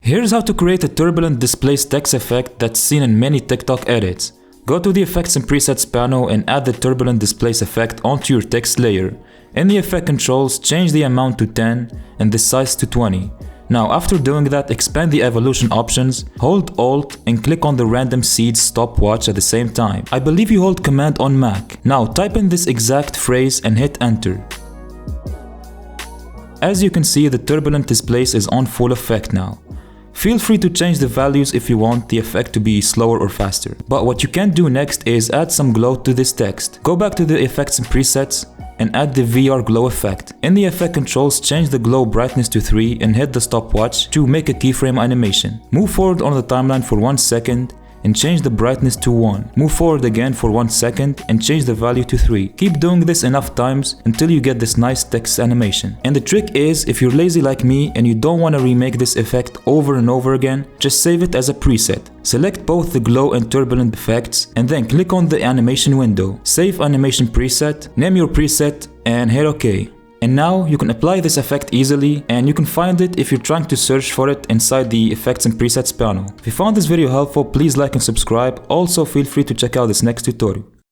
Here's how to create a turbulent displace text effect that's seen in many TikTok edits. Go to the Effects and Presets panel and add the turbulent displace effect onto your text layer. In the effect controls, change the amount to 10 and the size to 20. Now after doing that, expand the evolution options, hold Alt and click on the random seeds stopwatch at the same time. I believe you hold Command on Mac. Now type in this exact phrase and hit enter. As you can see, the turbulent displace is on full effect now. Feel free to change the values if you want the effect to be slower or faster. But what you can do next is add some glow to this text. Go back to the effects and presets and add the VR glow effect. In the effect controls, change the glow brightness to 3 and hit the stopwatch to make a keyframe animation. Move forward on the timeline for 1 second and change the brightness to 1. Move forward again for 1 second and change the value to 3. Keep doing this enough times until you get this nice text animation. And the trick is, if you're lazy like me and you don't want to remake this effect over and over again, just save it as a preset. Select both the glow and turbulent effects and then click on the animation window. Save animation preset, name your preset and hit OK. And now you can apply this effect easily, and you can find it if you're trying to search for it inside the Effects and Presets panel. If you found this video helpful, please like and subscribe. Also feel free to check out this next tutorial.